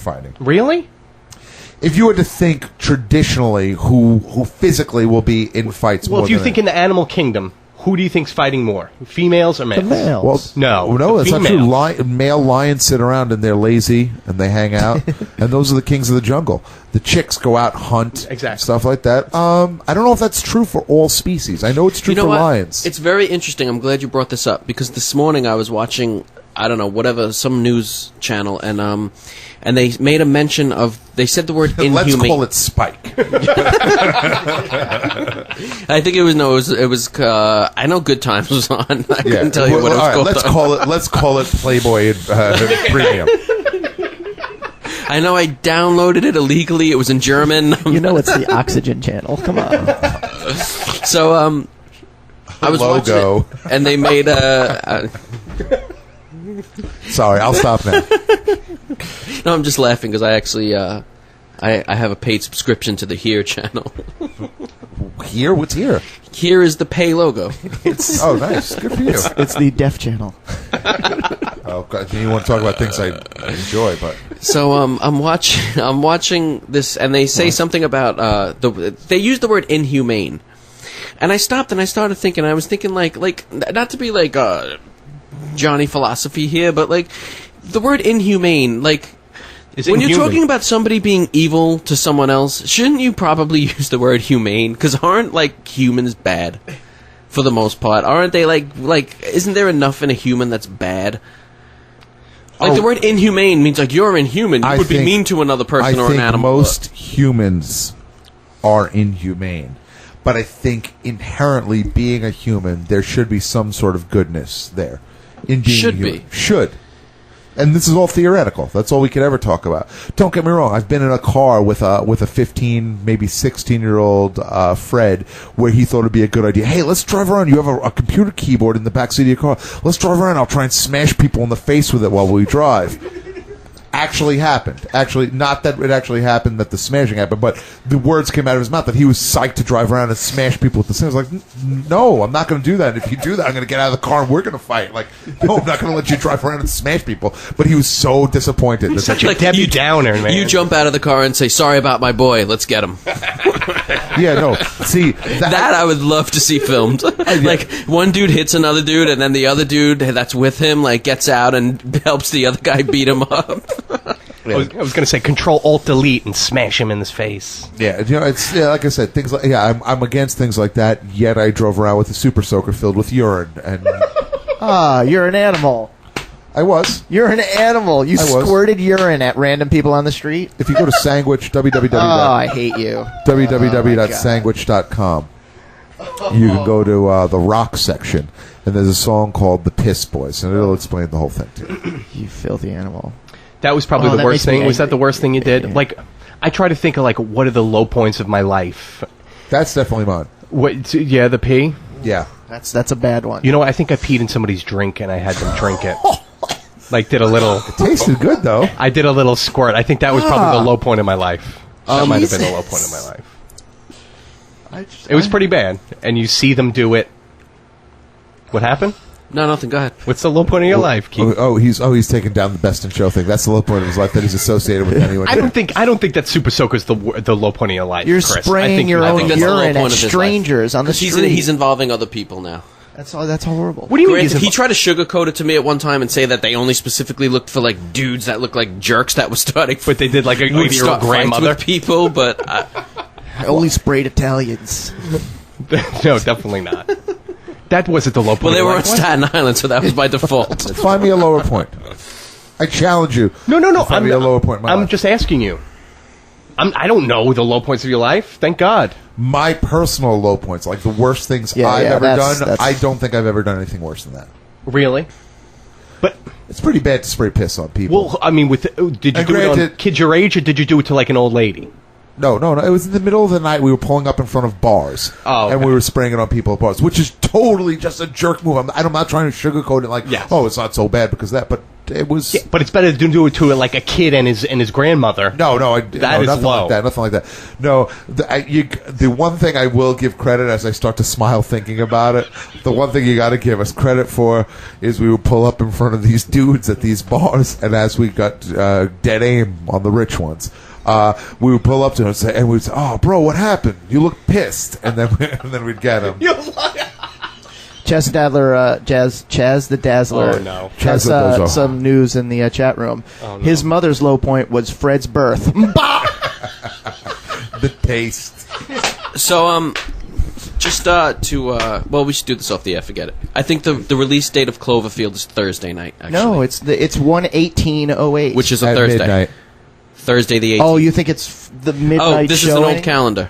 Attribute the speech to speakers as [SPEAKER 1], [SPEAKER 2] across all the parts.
[SPEAKER 1] fighting.
[SPEAKER 2] Really?
[SPEAKER 1] If you were to think traditionally who physically will be in fights more
[SPEAKER 2] Well, if you
[SPEAKER 1] than
[SPEAKER 2] think in the animal kingdom, who do you think's fighting more? Females or males?
[SPEAKER 3] The males.
[SPEAKER 1] Well,
[SPEAKER 2] No,
[SPEAKER 1] that's not
[SPEAKER 2] females.
[SPEAKER 1] true. Male lions sit around and they're lazy and they hang out, and those are the kings of the jungle. The chicks go out, hunt,
[SPEAKER 2] Exactly.
[SPEAKER 1] stuff like that. I don't know if that's true for all species. I know it's true
[SPEAKER 4] You know
[SPEAKER 1] for
[SPEAKER 4] what?
[SPEAKER 1] lions.
[SPEAKER 4] It's very interesting. I'm glad you brought this up because this morning I was watching, I don't know, whatever, some news channel, and they made a mention of. They said the word inhumane.
[SPEAKER 1] Let's call it Spike.
[SPEAKER 4] I think it was. I know Good Times was on. I couldn't tell you what it was
[SPEAKER 1] all
[SPEAKER 4] called.
[SPEAKER 1] right, let's call it Playboy Premium.
[SPEAKER 4] I know I downloaded it illegally. It was in German.
[SPEAKER 3] You know it's the Oxygen channel. Come on.
[SPEAKER 4] So I was watching
[SPEAKER 1] Logo.
[SPEAKER 4] it, and they made a.
[SPEAKER 1] Sorry, I'll stop now.
[SPEAKER 4] No, I'm just laughing because I actually I have a paid subscription to the Here channel.
[SPEAKER 1] Here? What's here?
[SPEAKER 4] Here is the pay logo.
[SPEAKER 1] Oh, nice. Good for you.
[SPEAKER 3] It's the Deaf channel.
[SPEAKER 1] Oh, God, you want to talk about things I enjoy, but
[SPEAKER 4] So I'm watching this, and they say something about they use the word inhumane, and I stopped and I started thinking. I was thinking like not to be like Johnny philosophy here, but like the word inhumane, like. When you're talking about somebody being evil to someone else, shouldn't you probably use the word humane? Because aren't, like, humans bad, for the most part? Aren't they, like, isn't there enough in a human that's bad? Like, the word inhumane means, like, you're inhuman. You would be mean to another person or an animal.
[SPEAKER 1] I think most humans are inhumane. But I think inherently being a human, there should be some sort of goodness there. In being
[SPEAKER 4] Should
[SPEAKER 1] human.
[SPEAKER 4] be.
[SPEAKER 1] Should. And this is all theoretical. That's all we could ever talk about. Don't get me wrong. I've been in a car with a 15, maybe 16-year-old Fred, where he thought it'd be a good idea. Hey, let's drive around. You have a computer keyboard in the backseat of your car. Let's drive around. I'll try and smash people in the face with it while we drive. Actually happened. Actually, not that it actually happened, that the smashing happened, but the words came out of his mouth that he was psyched to drive around and smash people with the same. I was like, no, I'm not going to do that. If you do that, I'm going to get out of the car and we're going to fight. Like, no, I'm not going to let you drive around and smash people. But he was so disappointed.
[SPEAKER 2] Such a Debbie Downer, man.
[SPEAKER 4] You jump out of the car and say, sorry about my boy, let's get him.
[SPEAKER 1] Yeah, no. See,
[SPEAKER 4] that I would love to see filmed. Like, one dude hits another dude, and then the other dude that's with him, like, gets out and helps the other guy beat him up.
[SPEAKER 2] I was going to say Control-Alt-Delete and smash him in his face.
[SPEAKER 1] Yeah, you know, it's like I said, things like I'm against things like that. Yet I drove around with a super soaker filled with urine, and
[SPEAKER 3] You're an animal.
[SPEAKER 1] I was.
[SPEAKER 3] You're an animal. You squirted urine at random people on the street.
[SPEAKER 1] If you go to Sandwich,
[SPEAKER 3] I hate you.
[SPEAKER 1] www.sandwich.com, you can go to the rock section, and there's a song called "The Piss Boys," and it'll explain the whole thing to you.
[SPEAKER 3] You filthy animal.
[SPEAKER 2] That was probably the
[SPEAKER 3] that
[SPEAKER 2] worst
[SPEAKER 3] makes me
[SPEAKER 2] thing. Was that
[SPEAKER 3] angry.
[SPEAKER 2] the worst thing you did?
[SPEAKER 3] Yeah.
[SPEAKER 2] Like, I try to think of, like, what are the low points of my life?
[SPEAKER 1] That's definitely mine.
[SPEAKER 2] What? Yeah, the pee?
[SPEAKER 1] Yeah.
[SPEAKER 3] That's a bad one.
[SPEAKER 2] You know what? I think I peed in somebody's drink and I had them drink it. Like, did a little...
[SPEAKER 1] Tasted good, though.
[SPEAKER 2] I did a little squirt. I think that was probably the low point of my life. That might have been the low point of my life. It was pretty bad. And you see them do it. What happened?
[SPEAKER 4] No, nothing, go ahead.
[SPEAKER 2] What's the low point of your life, Keith?
[SPEAKER 1] He's taking down the Best in Show thing. That's the low point of his life that he's associated with anyone.
[SPEAKER 2] I don't think that Super Soaker's the low point of your life.
[SPEAKER 3] You're
[SPEAKER 2] Chris.
[SPEAKER 3] spraying your own
[SPEAKER 4] that's the low
[SPEAKER 3] urine
[SPEAKER 4] point
[SPEAKER 3] at
[SPEAKER 4] of his
[SPEAKER 3] strangers
[SPEAKER 4] life.
[SPEAKER 3] on the
[SPEAKER 4] 'Cause
[SPEAKER 3] street.
[SPEAKER 4] he's involving other people now.
[SPEAKER 3] That's horrible.
[SPEAKER 2] What do you mean?
[SPEAKER 4] Granted, he tried to sugarcoat it to me at one time and say that they only specifically looked for like dudes that look like jerks that was starting.
[SPEAKER 2] But they did like a
[SPEAKER 4] would
[SPEAKER 2] 80-year-old
[SPEAKER 4] start fights
[SPEAKER 2] grandmother.
[SPEAKER 4] with people, but
[SPEAKER 3] I only sprayed Italians.
[SPEAKER 2] No, definitely not. That wasn't the low point.
[SPEAKER 4] well, they
[SPEAKER 2] of
[SPEAKER 4] were
[SPEAKER 2] your
[SPEAKER 4] on
[SPEAKER 2] life.
[SPEAKER 4] Staten Island, so that was by default.
[SPEAKER 1] Find me a lower point. I challenge you.
[SPEAKER 2] No.
[SPEAKER 1] Find me a lower point in my
[SPEAKER 2] I'm
[SPEAKER 1] life.
[SPEAKER 2] just asking you. I don't know the low points of your life. Thank God.
[SPEAKER 1] My personal low points, like the worst things
[SPEAKER 3] Yeah,
[SPEAKER 1] I've ever
[SPEAKER 3] that's-
[SPEAKER 1] done, I don't think I've ever done anything worse than that.
[SPEAKER 2] Really? But
[SPEAKER 1] It's pretty bad to spray piss on people.
[SPEAKER 2] well, I mean, did you
[SPEAKER 1] And
[SPEAKER 2] do it on
[SPEAKER 1] granted-
[SPEAKER 2] kids your age, or did you do it to like an old lady?
[SPEAKER 1] No. It was in the middle of the night. We were pulling up in front of bars.
[SPEAKER 2] Oh, okay.
[SPEAKER 1] And we were spraying it on people at bars, which is totally just a jerk move. I'm not trying to sugarcoat it like,
[SPEAKER 2] Yes.
[SPEAKER 1] oh, it's not so bad because of that. But it was.
[SPEAKER 2] Yeah, but it's better to do it to like a kid and his grandmother.
[SPEAKER 1] No,
[SPEAKER 2] is
[SPEAKER 1] nothing
[SPEAKER 2] low.
[SPEAKER 1] like that. Nothing like that. No, the one thing I will give credit as I start to smile thinking about it. The one thing you got to give us credit for is we would pull up in front of these dudes at these bars, and as we got dead aim on the rich ones. We would pull up to him and we'd say, "Oh, bro, what happened? You look pissed," and then we'd get him.
[SPEAKER 3] Chaz the Dazzler
[SPEAKER 2] Oh, no.
[SPEAKER 3] has
[SPEAKER 1] Chaz the Dazzler.
[SPEAKER 3] some news in the chat room.
[SPEAKER 2] Oh, no.
[SPEAKER 3] His mother's low point was Fred's birth.
[SPEAKER 1] The taste.
[SPEAKER 4] So, just well, we should do this off the air. Forget it. I think the release date of Cloverfield is Thursday night. Actually.
[SPEAKER 3] No, it's 1/18/08,
[SPEAKER 4] which is a
[SPEAKER 1] At
[SPEAKER 4] Thursday.
[SPEAKER 1] midnight.
[SPEAKER 4] Thursday the 18th.
[SPEAKER 3] Oh, you think it's the midnight?
[SPEAKER 4] Oh, this
[SPEAKER 3] showing?
[SPEAKER 4] is an old calendar.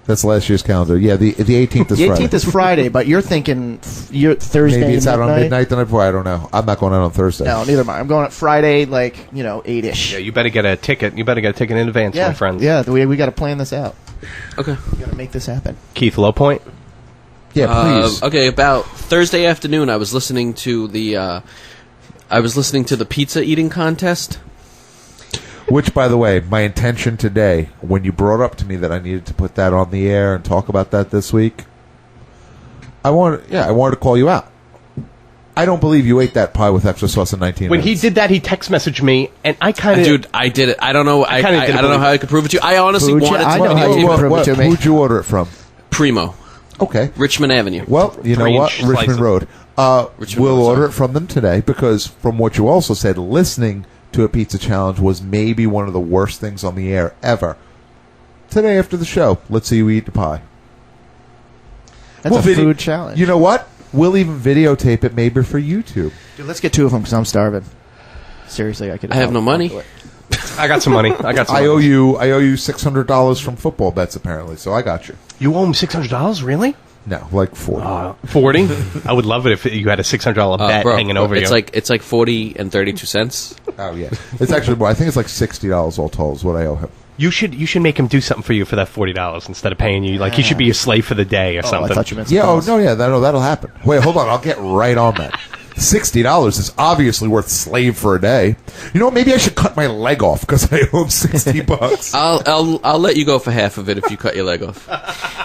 [SPEAKER 1] That's last year's calendar. Yeah, the 18th is
[SPEAKER 3] The
[SPEAKER 1] Friday.
[SPEAKER 3] 18th is Friday, but you're thinking Thursday.
[SPEAKER 1] Maybe it's out on
[SPEAKER 3] midnight?
[SPEAKER 1] midnight the night before. I don't know. I'm not going out on Thursday.
[SPEAKER 3] No, neither am I. I'm going at Friday, 8-ish.
[SPEAKER 2] Yeah, you better get a ticket. You better get a ticket in advance, my friend.
[SPEAKER 3] Yeah, we got to plan this out.
[SPEAKER 4] Okay.
[SPEAKER 3] We got to make this happen.
[SPEAKER 2] Keith, low point.
[SPEAKER 1] Yeah, please.
[SPEAKER 4] Okay, about Thursday afternoon, I was listening to the pizza eating contest.
[SPEAKER 1] Which, by the way, my intention today, when you brought up to me that I needed to put that on the air and talk about that this week, I wanted to call you out. I don't believe you ate that pie with extra sauce in 19
[SPEAKER 2] When
[SPEAKER 1] minutes.
[SPEAKER 2] he did that, he text messaged me, and I kind of...
[SPEAKER 4] Dude, I did it. I don't know. I
[SPEAKER 2] kinda
[SPEAKER 4] don't
[SPEAKER 2] didn't
[SPEAKER 4] know
[SPEAKER 2] believe
[SPEAKER 4] how I could prove it to you. I honestly
[SPEAKER 3] Who'd you-
[SPEAKER 4] wanted to.
[SPEAKER 3] I know how you
[SPEAKER 4] What-
[SPEAKER 3] can prove it to me.
[SPEAKER 1] Who'd you order it from?
[SPEAKER 4] Primo,
[SPEAKER 1] Okay.
[SPEAKER 4] Richmond Avenue.
[SPEAKER 1] Well, you know
[SPEAKER 2] 3-inch
[SPEAKER 1] what?
[SPEAKER 2] slice
[SPEAKER 1] Richmond
[SPEAKER 2] of-
[SPEAKER 1] Road.
[SPEAKER 4] Richmond
[SPEAKER 1] We'll
[SPEAKER 4] Road,
[SPEAKER 1] order
[SPEAKER 4] sorry.
[SPEAKER 1] it from them today because from what you also said, listening to a pizza challenge was maybe one of the worst things on the air ever. Today after the show, let's see you eat the pie.
[SPEAKER 3] That's
[SPEAKER 1] We'll
[SPEAKER 3] a food challenge.
[SPEAKER 1] You know what? We'll even videotape it maybe for YouTube.
[SPEAKER 3] Dude, let's get two of them because I'm starving. Seriously, I could.
[SPEAKER 4] I have no money.
[SPEAKER 2] I got some money. I
[SPEAKER 1] owe you $600 from football bets apparently, so I got you.
[SPEAKER 2] You owe him $600, really?
[SPEAKER 1] No, like 40.
[SPEAKER 2] 40? I would love it if you had a $600 bet
[SPEAKER 4] Bro,
[SPEAKER 2] hanging over
[SPEAKER 4] it's
[SPEAKER 2] you.
[SPEAKER 4] It's like 40 and 32 cents.
[SPEAKER 1] Oh yeah, it's actually more. I think it's like $60 all told is what I owe him.
[SPEAKER 2] You should make him do something for you for that $40 instead of paying you. Like, he should be a slave for the day or
[SPEAKER 3] I
[SPEAKER 2] something.
[SPEAKER 3] thought you meant
[SPEAKER 1] Yeah. Oh
[SPEAKER 3] something
[SPEAKER 1] no.
[SPEAKER 3] else.
[SPEAKER 1] Yeah. That'll happen. Wait. Hold on. I'll get right on that. $60 is obviously worth slave for a day. You know what? Maybe I should cut my leg off because I owe him $60.
[SPEAKER 4] I'll let you go for half of it if you cut your leg off.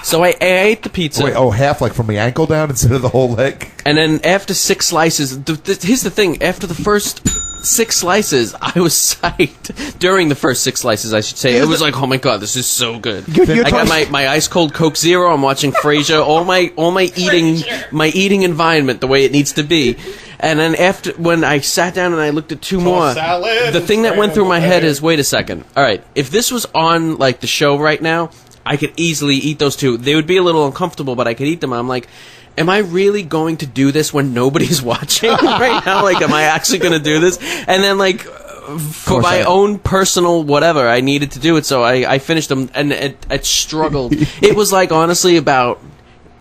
[SPEAKER 4] So I ate the pizza.
[SPEAKER 1] Wait. Oh, half like from the ankle down instead of the whole leg.
[SPEAKER 4] And then after 6 slices, here's the thing. After the first 6 slices, I was psyched. During the first 6 slices, I should say. It was like, oh my god, this is so good.
[SPEAKER 3] You're
[SPEAKER 4] I got
[SPEAKER 3] talking-
[SPEAKER 4] my ice cold Coke Zero. I'm watching Frasier. All my eating environment the way it needs to be. And then when I sat down and I looked at 2 more,
[SPEAKER 2] salad,
[SPEAKER 4] the thing that went through my
[SPEAKER 2] scrambled
[SPEAKER 4] head
[SPEAKER 2] egg.
[SPEAKER 4] is, wait a second. All right, if this was on like the show right now, I could easily eat those 2. They would be a little uncomfortable, but I could eat them. I'm like, am I really going to do this when nobody's watching right now? Like, am I actually going to do this? And then, like, for my own personal whatever, I needed to do it, so I finished them, and it struggled. It was, like, honestly, about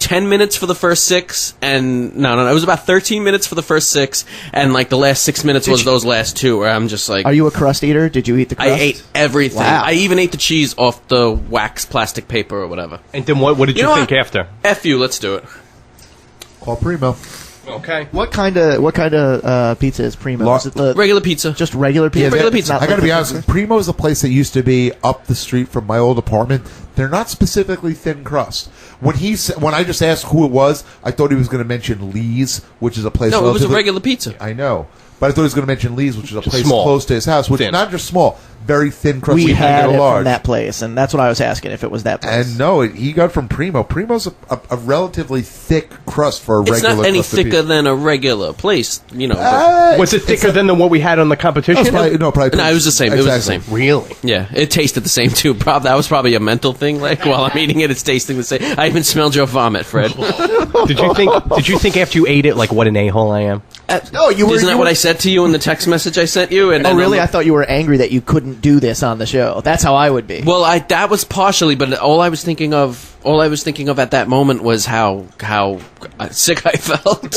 [SPEAKER 4] 10 minutes for the first 6, and no, it was about 13 minutes for the first 6, and, like, the last 6 minutes was those last 2, where I'm just like...
[SPEAKER 3] Are you a crust eater? Did you eat the crust?
[SPEAKER 4] I ate everything.
[SPEAKER 3] Wow.
[SPEAKER 4] I even ate the cheese off the wax plastic paper or whatever.
[SPEAKER 2] And then what did you,
[SPEAKER 4] know
[SPEAKER 2] think
[SPEAKER 4] what?
[SPEAKER 2] after?
[SPEAKER 4] F you, let's do it.
[SPEAKER 1] Call Primo.
[SPEAKER 2] Okay.
[SPEAKER 3] What kind of pizza is Primo? Is it the
[SPEAKER 4] Regular pizza.
[SPEAKER 3] just regular pizza?
[SPEAKER 4] regular pizza.
[SPEAKER 3] Not
[SPEAKER 1] I got to
[SPEAKER 3] like
[SPEAKER 1] be
[SPEAKER 3] the
[SPEAKER 1] honest.
[SPEAKER 3] pizza?
[SPEAKER 1] Primo is a place that used to be up the street from my old apartment. They're not specifically thin crust. When I just asked who it was, I thought he was going to mention Lee's, which is a place.
[SPEAKER 4] No, it was a
[SPEAKER 1] relatively-
[SPEAKER 4] regular pizza.
[SPEAKER 1] I know, but I thought he was going to mention Lee's, which is a place
[SPEAKER 2] small.
[SPEAKER 1] close to his house, which is
[SPEAKER 2] Thin.
[SPEAKER 1] not just small, very thin crust.
[SPEAKER 3] We
[SPEAKER 1] You can
[SPEAKER 3] had
[SPEAKER 1] get
[SPEAKER 3] it
[SPEAKER 1] a large.
[SPEAKER 3] from that place, and that's what I was asking if it was that place.
[SPEAKER 1] And no, he got from Primo. Primo's a relatively thick crust for a
[SPEAKER 4] It's
[SPEAKER 1] regular
[SPEAKER 4] not any
[SPEAKER 1] crust of
[SPEAKER 4] thicker
[SPEAKER 1] pizza.
[SPEAKER 4] than a regular place, you know. but-
[SPEAKER 2] Was it thicker than the what we had on the competition?
[SPEAKER 1] Probably.
[SPEAKER 4] No, it was the same. It was the
[SPEAKER 1] Exactly.
[SPEAKER 4] same.
[SPEAKER 2] Really?
[SPEAKER 4] Yeah, it tasted the same too. That was probably a mental thing. Like while I'm eating it, it's tasting the same. I even smelled your vomit, Fred.
[SPEAKER 2] Did you think after you ate it, like, what an a-hole I am?
[SPEAKER 3] No, you were.
[SPEAKER 4] Isn't that
[SPEAKER 3] you
[SPEAKER 4] what
[SPEAKER 3] were-
[SPEAKER 4] I said to you in the text message I sent you? And
[SPEAKER 3] Oh,
[SPEAKER 4] then
[SPEAKER 3] really?
[SPEAKER 4] I'm-
[SPEAKER 3] I thought you were angry that you couldn't do this on the show. That's how I would be.
[SPEAKER 4] Well, that was partially, but all I was thinking of at that moment was how sick I felt.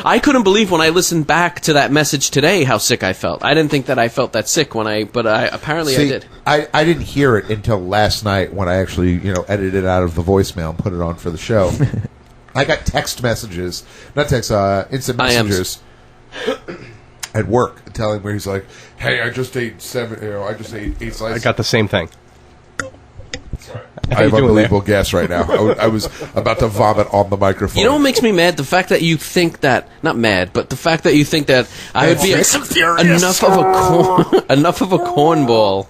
[SPEAKER 4] I couldn't believe when I listened back to that message today how sick I felt. I didn't think that I felt that sick but apparently I
[SPEAKER 1] See,
[SPEAKER 4] did.
[SPEAKER 1] I didn't hear it until last night when I actually edited it out of the voicemail and put it on for the show. I got text messages, not text, instant
[SPEAKER 4] IMs.
[SPEAKER 1] messengers. at work, telling me he's like, "Hey, I just ate 8 slices."
[SPEAKER 2] I got the same thing.
[SPEAKER 1] I have unbelievable gas right now. I was about to vomit on the microphone.
[SPEAKER 4] You know what makes me mad? The fact that you think that, not mad, but the fact that you think that I would be enough of a cornball